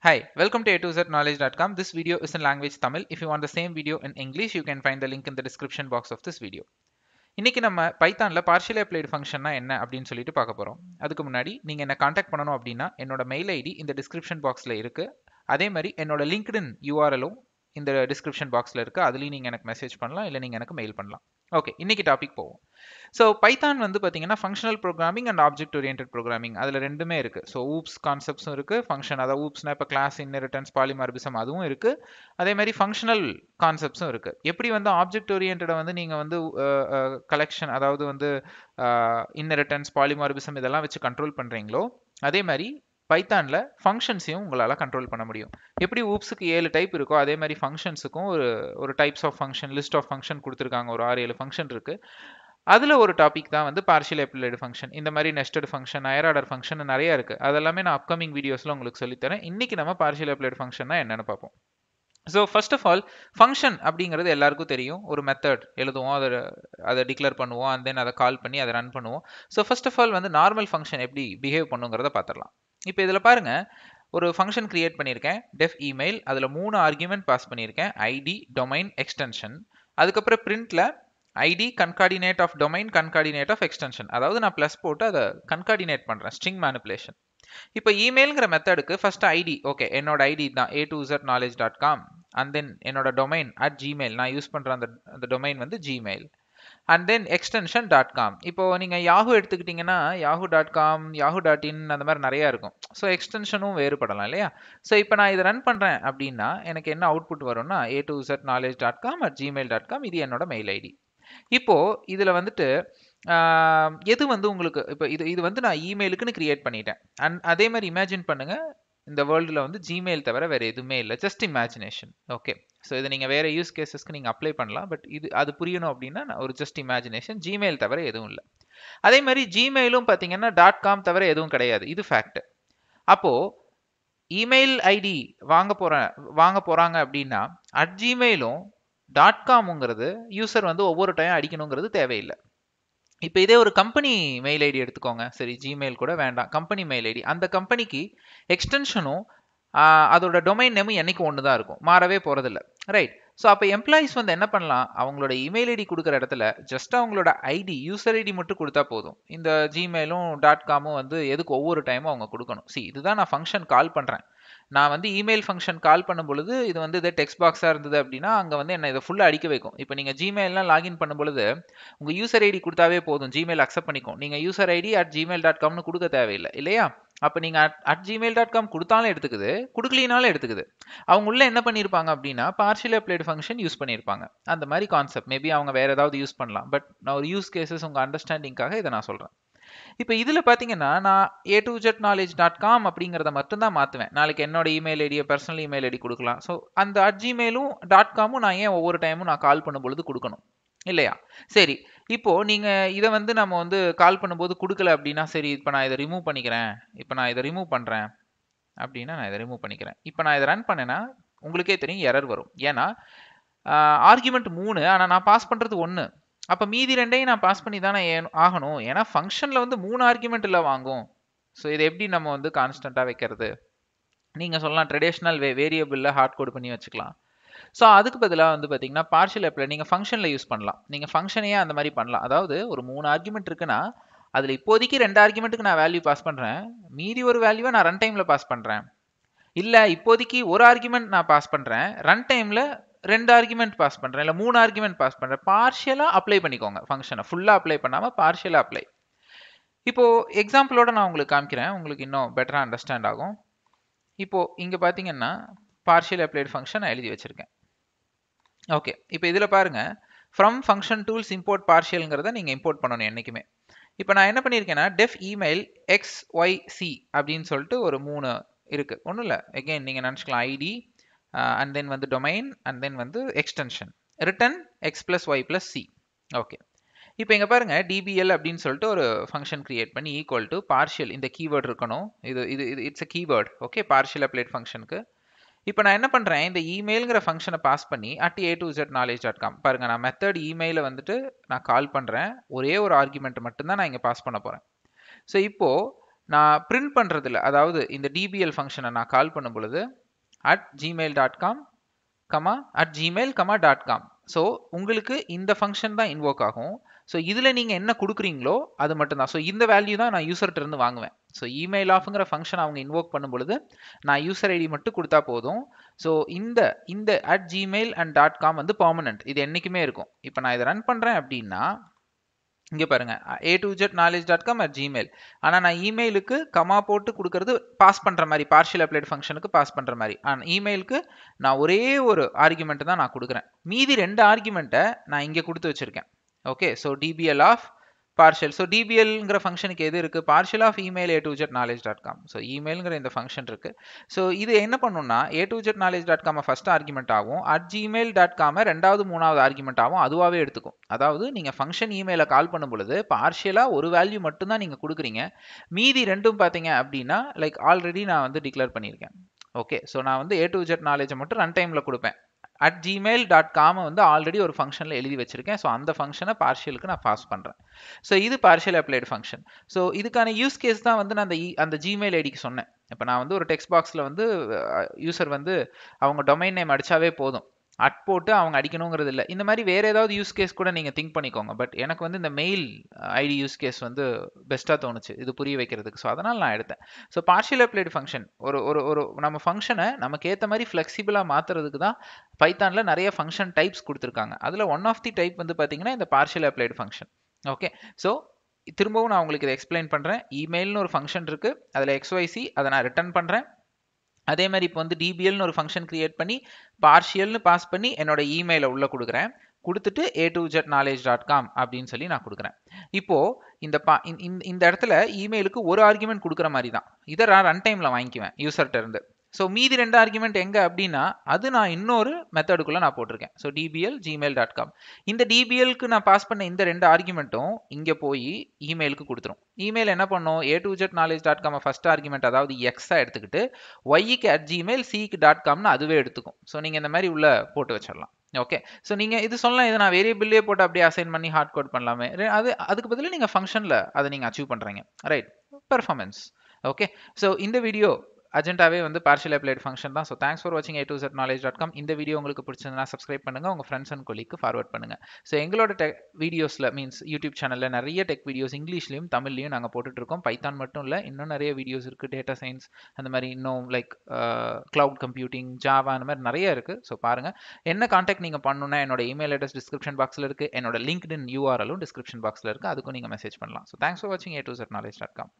Hi, welcome to a2zknowledge.com. This video is in language Tamil. If you want the same video in English, you can find the link in the description box of this video. இன்னைக்கு நம்ம பைத்தான்ல partially applied ஃபங்க்ஷன்னா என்ன அப்படின்னு சொல்லிட்டு பார்க்க போறோம். அதுக்கு முன்னாடி நீங்க என்ன காண்டாக்ட் பண்ணணும் அப்படின்னா என்னோட மெயில் ஐடி இந்த டிஸ்கிரிப்ஷன் பாக்ஸ்ல இருக்கு. அதே மாதிரி என்னோட லிங்க்டின் யூஆர்எலும் இந்த டிஸ்கிரிப்ஷன் பாக்ஸ்ல இருக்கு. அதுலயும் நீங்க எனக்கு மெசேஜ் பண்ணலாம், இல்லை நீங்க எனக்கு மெயில் பண்ணலாம். ஓகே, இன்னைக்கு டாபிக் போவோம். ஸோ பைத்தான் வந்து பார்த்தீங்கன்னா functional programming and object oriented programming அதில் ரெண்டுமே இருக்கு. ஸோ ஊப்ஸ் கான்செப்ட்ஸும் இருக்கு, ஃபங்க்ஷன் அதாவது ஊப்ஸ்னா இப்போ கிளாஸ் இன்ஹெரிட்டன்ஸ் பாலிமார்பிசம் அதுவும் இருக்கு. அதே மாதிரி ஃபங்க்ஷனல் கான்செப்ட்ஸும் இருக்கு. எப்படி வந்து ஆப்ஜெக்ட் ஓரியன்டை வந்து நீங்க வந்து கலெக்ஷன் அதாவது வந்து இன்ஹெரிட்டன்ஸ் பாலிமார்பிசம் இதெல்லாம் வச்சு கண்ட்ரோல் பண்றீங்களோ அதே மாதிரி பைத்தான்ல ஃபங்க்ஷன்ஸையும் உங்களால கண்ட்ரோல் பண்ண முடியும். எப்படி ஊப்ஸுக்கு 7 டைப் இருக்கோ அதே மாதிரி ஃபங்க்ஷன்ஸுக்கும் ஒரு types of function list of function கொடுத்துருக்காங்க. ஒரு 6-7 ஃபங்க்ஷன் இருக்கு. அதுல ஒரு டாபிக் தான் வந்து பார்ஷியல் அப்ளைடு ஃபங்க்ஷன். இந்த மாதிரி nested function, higher order function நிறைய இருக்கு. அதெல்லாமே நான் அப்கமிங் வீடியோஸ்ல உங்களுக்கு சொல்லித்தரேன். இன்னைக்கு நம்ம பார்ஷியல் அப்ளைடு ஃபங்க்ஷன்னா என்னன்னு பார்ப்போம். So first of all function அப்படிங்கிறது எல்லாருக்கும் தெரியும். ஒரு மெத்தட் எழுதுவோம், அதை டிக்ளேர் பண்ணுவோம், அண்ட் தென் அதை கால் பண்ணி அதை ரன் பண்ணுவோம். ஸோ ஃபர்ஸ்ட் ஆஃப் ஆல் வந்து நார்மல் ஃபங்க்ஷன் எப்படி பிஹேவ் பண்ணுங்கிறத பார்த்துடலாம். இப்போ இதில் பாருங்க, ஒரு ஃபங்க்ஷன் கிரியேட் பண்ணியிருக்கேன் டெஃப் இமெயில். அதில் 3 ஆர்குமெண்ட் பாஸ் பண்ணியிருக்கேன், ஐடி, டொமைன், எக்ஸ்டென்ஷன். அதுக்கப்புறம் பிரிண்ட்ல ID concatenate of domain concatenate of extension, அதாவது நான் ப்ளஸ் போட்டு அதை கன்கார்டினேட் பண்ணுறேன், ஸ்ட்ரிங் மேனிபுலேஷன். இப்போ இமெயில்ங்கிற மெத்தடுக்கு ஃபர்ஸ்ட் ஐடி, ஓகே என்னோட ஐடி தான் a2zknowledge.com, அண்ட் தென் என்னோட டொமைன் @gmail, நான் யூஸ் பண்ற அந்த டொமைன் வந்து Gmail, and then extension .com. இப்போ நீங்க யாஹூ எடுத்துக்கிட்டீங்கன்னா yahoo.com, yahoo.in அந்த மாதிரி நிறைய இருக்கும். ஸோ எக்ஸ்டென்ஷனும் வேறுபடலாம் இல்லையா? ஸோ இப்போ நான் இதை ரன் பண்றேன் அப்படின்னா எனக்கு என்ன அவுட்புட் வரும்னா a2zknowledge.com @gmail.com, இது என்னோட மெயில் ஐடி. இப்போ இதுல வந்துட்டு எது வந்து உங்களுக்கு இப்போ இது வந்து நான் இமெயிலுக்குன்னு கிரியேட் பண்ணிட்டேன். அண்ட் அதே மாதிரி இமேஜின் பண்ணுங்க, இந்த வேர்ல்டில் வந்து ஜிமெயில் தவிர வேற எதுவுமே இல்லை, ஜஸ்ட் இமேஜினேஷன். ஓகே, ஸோ இதை நீங்கள் வேற யூஸ் கேசஸ்க்கு நீங்கள் அப்ளை பண்ணலாம். பட் அது புரியணும் அப்படின்னா ஒரு ஜஸ்ட் இமேஜினேஷன், ஜிமெயில் தவிர எதுவும் இல்லை. அதே மாதிரி ஜிமெயிலும் பார்த்தீங்கன்னா .com தவிர எதுவும் கிடையாது, இது ஃபேக்ட். அப்போ இமெயில் ஐடி வாங்க போறாங்க அப்படின்னா @gmailம் .comங்கிறது யூசர் வந்து ஒவ்வொரு டைம் அடிக்கணுங்கிறது தேவையில்லை. இப்போ இதே ஒரு கம்பெனி மெயில் ஐடி எடுத்துக்கோங்க, சரி ஜிமெயில் கூட வேண்டாம், கம்பெனி மெயில் ஐடி, அந்த கம்பெனிக்கு எக்ஸ்டென்ஷனும் அதோட டொமைன் நேமும் என்னைக்கு ஒன்று தான் இருக்கும், மாறவே போறதில்ல, ரைட்? ஸோ அப்போ எம்ப்ளாயிஸ் வந்து என்ன பண்ணலாம், அவங்களோட இமெயில் ஐடி கொடுக்குற இடத்துல ஜஸ்ட் அவங்களோட ஐடி யூசர் ஐடி மட்டும் கொடுத்தா போதும். இந்த ஜிமெயிலும் .comமும் வந்து எதுக்கு ஒவ்வொரு டைமும் அவங்க கொடுக்கணும்? இதுதான் நான் ஃபங்க்ஷன் கால் பண்றேன். நான் வந்து இமெயில் ஃபங்க்ஷன் கால் பண்ணும் பொழுது இது வந்து இதை டெக்ஸ்ட் பாக்ஸாக இருந்தது அப்படின்னா அங்கே வந்து என்ன இதை ஃபுல்லாக அடிக்க வைக்கும். இப்போ நீங்கள் ஜிமெயிலாம் லாகின் பண்ணும் பொழுது உங்கள் யூசர் ஐடி கொடுத்தாவே போதும், ஜிமெயில் அக்செப்ட் பண்ணிக்கும். நீங்கள் யூசர் ஐடி @gmail.comனு கொடுக்க தேவையில்லை இல்லையா? அப்போ நீங்கள் @gmail.com கொடுத்தாலும் எடுத்துக்குது, கொடுக்கலினாலும் எடுத்துக்குது. அவங்க உள்ள என்ன பண்ணியிருப்பாங்க அப்படின்னா பார்ஷியல் அப்ளைடு ஃபங்க்ஷன் யூஸ் பண்ணியிருப்பாங்க. அந்த மாதிரி கான்செப்ட் மேபி அவங்க வேற ஏதாவது யூஸ் பண்ணலாம். பட் நான் ஒரு யூஸ் கேசஸ் உங்கள் அண்டர்ஸ்டாண்டிங்காக இதை நான் சொல்கிறேன். இப்போ இதில் பார்த்தீங்கன்னா நான் a2zknowledge.com அப்படிங்கிறத மட்டும்தான் மாற்றுவேன். நாளைக்கு என்னோட இமெயில் ஐடியை பர்சனல் இமெயில் ஐடி கொடுக்கலாம். ஸோ அந்த @gmailம் .comமும் நான் ஏன் ஒவ்வொரு டைமும் நான் கால் பண்ணும் பொழுது கொடுக்கணும் இல்லையா? சரி, இப்போ நீங்க இதை வந்து நம்ம வந்து கால் பண்ணும்போது கொடுக்கல அப்படின்னா சரி, இப்போ நான் இதை ரிமூவ் பண்ணிக்கிறேன், இப்போ நான் இதை ரிமூவ் பண்றேன் அப்படின்னா நான் இதை ரிமூவ் பண்ணிக்கிறேன். இப்போ நான் இதை ரன் பண்ணேன்னா உங்களுக்கே தெரியும் எரர் வரும். ஏன்னா ஆர்குமெண்ட் 3 ஆனால் நான் பாஸ் பண்றது 1. அப்போ மீதி 2ஐயும் நான் பாஸ் பண்ணி தானே ஆகணும், ஏன்னா ஃபங்க்ஷனில் வந்து 3 ஆர்குமெண்ட் இல்லை வாங்கும். ஸோ இதை எப்படி நம்ம வந்து கான்ஸ்டண்ட்டாக வைக்கிறது? நீங்கள் சொல்லலாம் ட்ரெடிஷ்னல் வேரியபிளில் ஹார்ட் கோட் பண்ணி வச்சுக்கலாம். ஸோ அதுக்கு பதிலாக வந்து பார்த்தீங்கன்னா பார்ஷியல் அப்ளை நீங்கள் ஃபங்க்ஷனில் யூஸ் பண்ணலாம். நீங்கள் ஃபங்க்ஷனையே அந்த மாதிரி பண்ணலாம். அதாவது ஒரு 3 ஆர்குமெண்ட் இருக்குன்னா அதில் இப்போதைக்கு 2 ஆர்குமெண்ட்டுக்கு நான் வேல்யூ பாஸ் பண்ணுறேன், மீதி ஒரு வேல்யூவை நான் ரன் டைமில் பாஸ் பண்ணுறேன். இல்லை இப்போதைக்கு ஒரு ஆர்குமெண்ட் நான் பாஸ் பண்ணுறேன், ரன் டைமில் 2 ஆர்குமெண்ட் பாஸ் பண்றேன், இல்ல 3 ஆர்குமெண்ட் பாஸ் பண்றேன். பார்ஷியலா அப்ளை பண்ணிக்கோங்க, ஃபங்க்ஷனை ஃபுல்லா அப்ளை பண்ணாம பார்ஷியலா அப்ளை. இப்போ எக்ஸாம்பிளோட நான் உங்களுக்கு காமிக்கிறேன், உங்களுக்கு இன்னும் பெட்டரா அண்டர்ஸ்டாண்ட் ஆகும். இப்போ இங்க பாத்தீங்கன்னா பார்ஷியல் அப்ளைடு ஃபங்க்ஷன் நான் எழுதி வச்சிருக்கேன். ஓகே, இப்போ இதுல பாருங்க, ஃப்ரம் ஃபங்க்ஷன் டூல்ஸ் இம்போர்ட் பார்ஷியல்ங்கிறத நீங்க இம்போர்ட் பண்ணணும் என்னைக்குமே. இப்போ நான் என்ன பண்ணியிருக்கேன்னா டெஃப் இமெயில் xyc அப்படின்னு சொல்லிட்டு ஒரு 3 இருக்கு. ஒன்றும் இல்லை, எகைன் நீங்கள் நினச்சிக்கலாம் ஐடி அண்ட் தென் வந்து டொமைன் அண்ட் தென் வந்து extension, return x + y + c. Okay, இப்போ இங்கே பாருங்க dbl அப்படின்னு சொல்லிட்டு ஒரு ஃபங்க்ஷன் கிரியேட் பண்ணி ஈக்குவல் டு பார்ஷியல், இந்த கீவேர்ட் இருக்கணும். இது இது இது it's a keyword. Okay, partial applied ஃபங்க்ஷனுக்கு இப்போ நான் என்ன பண்ணுறேன், இந்த இமெயில்ங்கிற ஃபங்க்ஷனை பாஸ் பண்ணி @a2zknowledge.com பாருங்க, நான் மெத்தட் இமெயிலை வந்துட்டு நான் கால் பண்ணுறேன், ஒரே ஒரு ஆர்குமெண்ட் மட்டும்தான் நான் இங்கே பாஸ் பண்ண போகிறேன். ஸோ இப்போ நான் பிரிண்ட் பண்ணுறதில்ல, அதாவது இந்த டிபிஎல் ஃபங்க்ஷனை நான் கால் பண்ணும் பொழுது @gmail.com, @gmail, .com. ஸோ உங்களுக்கு இந்த ஃபங்க்ஷன் தான் இன்வோக் ஆகும். ஸோ இதில் நீங்கள் என்ன கொடுக்குறீங்களோ அது மட்டும்தான். ஸோ இந்த வேல்யூ தான் நான் யூசர்கிட்ட இருந்து வாங்குவேன். ஸோ இமெயில் ஆஃப்ங்கிற ஃபங்க்ஷன் அவங்க இன்வோக் பண்ணும் பொழுது நான் யூசர் ஐடி மட்டும் கொடுத்தா போதும். ஸோ இந்த இந்த @gmail and .com வந்து பெர்மனன்ட், இது என்றைக்குமே இருக்கும். இப்போ நான் இதை ரன் பண்ணுறேன் அப்படின்னா இங்கே பாருங்க a2zknowledge.com @gmail. ஆனால் நான் இமெயிலுக்கு கமா போட்டு கொடுக்கறது பாஸ் பண்ணுற மாதிரி, பார்ஷியல் அப்ளைட் ஃபங்க்ஷனுக்கு பாஸ் பண்ணுற மாதிரி. ஆனால் இமெயிலுக்கு நான் ஒரே ஒரு ஆர்குமெண்ட் தான் நான் கொடுக்குறேன். மீதி 2 ஆர்குமெண்ட்டை நான் இங்கே கொடுத்து வச்சுருக்கேன். Okay, so DPL of partial. So டிபிஎல்ங்கிற ஃபங்க்ஷனுக்கு எது இருக்குது? Partial of email a2zknowledge.com. So இமெயிலுங்கிற இந்த ஃபங்க்ஷன் இருக்குது. ஸோ இது என்ன பண்ணுன்னா a2zknowledge.com ஃபர்ஸ்ட் ஆர்குமெண்ட் ஆகும், @gmail.com ரெண்டாவது மூணாவது ஆர்குமெண்ட் ஆகும், அதுவாகவே எடுத்துக்கும். அதாவது நீங்கள் ஃபங்க்ஷன் இமெயிலை கால் பண்ணும் பொழுது பார்ஷியலாக ஒரு வேல்யூ மட்டும்தான் நீங்கள் கொடுக்குறீங்க. மீதி ரெண்டும் பார்த்தீங்க அப்படின்னா லைக் ஆல்ரெடி நான் வந்து டிக்ளேர் பண்ணியிருக்கேன். ஓகே, ஸோ நான் வந்து a2zknowledge மட்டும் ரன் டைமில் கொடுப்பேன். @gmail.com வந்து ஆல்ரெடி ஒரு ஃபங்க்ஷனில் எழுதி வச்சிருக்கேன். ஸோ அந்த ஃபங்க்ஷனை பார்ஷியலுக்கு நான் பாஸ் பண்ணுறேன். ஸோ இது பார்ஷியல் அப்ளைடு ஃபங்க்ஷன். ஸோ இதுக்கான யூஸ் கேஸ் தான் வந்து நான் அந்த ஜிமெயில் ஐடிக்கு சொன்னேன். இப்போ நான் வந்து ஒரு டெக்ஸ்ட் பாக்ஸில் வந்து யூசர் வந்து அவங்க டொமைன் நேம் அடித்தாவே போதும், போட்டு அவங்க அடிக்கணுங்கிறது இல்லை. இந்த மாதிரி வேறு ஏதாவது யூஸ் கேஸ் கூட நீங்கள் திங்க் பண்ணிக்கோங்க. பட் எனக்கு வந்து இந்த மெயில் ஐடி யூஸ் கேஸ் வந்து பெஸ்ட்டாக தோணுச்சு இது புரிய வைக்கிறதுக்கு. ஸோ அதனால் நான் எடுத்தேன். ஸோ பார்ஷியல் அப்ளைடு ஃபங்க்ஷன் ஒரு ஒரு ஒரு நம்ம ஃபங்க்ஷனை நமக்கு ஏற்ற மாதிரி ஃப்ளெக்சிபிளாக மாற்றுறதுக்கு தான் பைத்தானில் நிறைய ஃபங்க்ஷன் டைப்ஸ் கொடுத்துருக்காங்க. அதில் ஒன் ஆஃப் தி டைப் வந்து பார்த்தீங்கன்னா இந்த partial applied function. Okay, so திரும்பவும் நான் உங்களுக்கு இதை எக்ஸ்பிளைன் பண்ணுறேன். இமெயில்னு ஒரு ஃபங்க்ஷன் இருக்குது, அதில் XYZ அதை நான் ரிட்டர்ன் பண்ணுறேன். அதே மாதிரி இப்போ வந்து டிபிஎல்னு ஒரு ஃபங்க்ஷன் கிரியேட் பண்ணி பார்ஷியல்னு பாஸ் பண்ணி என்னோட இமெயிலை உள்ளே கொடுக்குறேன். கொடுத்துட்டு a2zknowledge.com அப்படின்னு சொல்லி நான் கொடுக்குறேன். இப்போது இந்த இடத்துல இமெயிலுக்கு ஒரு ஆர்குமெண்ட் கொடுக்குற மாதிரி தான். இதை நான் ரன் டைமில் வாங்கிக்குவேன் யூசர்கிட்ட இருந்து. ஸோ மீதி 2 ஆர்குமெண்ட் எங்கே அப்படின்னா அது நான் இன்னொரு மெத்தடுக்குள்ளே நான் போட்டிருக்கேன். So dbl gmail.com. இந்த டிபிஎல்க்கு நான் பாஸ் பண்ண இந்த 2 ஆர்குமெண்ட்டும் இங்கே போய் இமெயிலுக்கு கொடுத்துரும். இமெயில் என்ன பண்ணும்? a2zknowledge.com ஃபர்ஸ்ட் ஆர்குமெண்ட் அதாவது எக்ஸாக எடுத்துக்கிட்டு yக்கு @gmail, cக்கு .comனு அதுவே எடுத்துக்கும். ஸோ நீங்கள் இந்த மாதிரி உள்ள போட்டு வச்சிடலாம். ஓகே, ஸோ நீங்கள் இது சொல்லலாம், இதை நான் வேரியபிள்லேயே போட்டு அப்படியே அசைன் பண்ணி ஹார்ட் கோட் பண்ணலாமே. அதுக்கு பதிலாக நீங்கள் ஃபங்க்ஷனில் அதை நீங்கள் அச்சீவ் பண்ணுறீங்க, ரைட்? பெர்ஃபார்மன்ஸ். ஓகே, ஸோ இந்த வீடியோ அஜெண்டாவே வந்து பார்ஷியல் அப்ளைடு ஃபங்க்ஷன் தான். ஸோ தேங்க்ஸ் ஃபார் வாட்சிங் a2zknowledge.com. இந்த வீடியோ உங்களுக்கு பிடிச்சிருந்தா சப்ஸ்கிரைப் பண்ணுங்கள், உங்கள் ஃப்ரெண்ட்ஸ் அண்ட் கொலீக்கு ஃபார்வர்ட் பண்ணுங்கள். ஸோ எங்களோட வீடியோஸில் மீன்ஸ் யூடியூப் சேனலில் நிறைய டெக் வீடியோஸ் இங்கிலீஷ்லையும் தமிழ்லையும் நாங்கள் போட்டுட்ருக்கோம். பைத்தான் மட்டும் இல்லை, இன்னும் நிறைய வீடியோஸ் இருக்குது. டேட்டா சயின்ஸ் அந்த மாதிரி இன்னும் லைக் க்ளவுட் கம்ப்யூட்டிங், ஜாவா அந்த மாதிரி நிறைய இருக்குது. ஸோ பாருங்கள். என்ன காண்டாக்ட் நீங்கள் பண்ணணுன்னா என்னோட இமெயில் அட்ரஸ் டிஸ்கிரிப்ஷன் பாக்ஸில் இருக்குது, என்னோட லிங்க்டின் URL டிஸ்கிரிப்ஷன் பாக்ஸில் இருக்குது, அதுக்கும் நீங்கள் மெசேஜ் பண்ணலாம். ஸோ தேங்க்ஸ் ஃபார் வாட்சிங் a2zknowledge.com.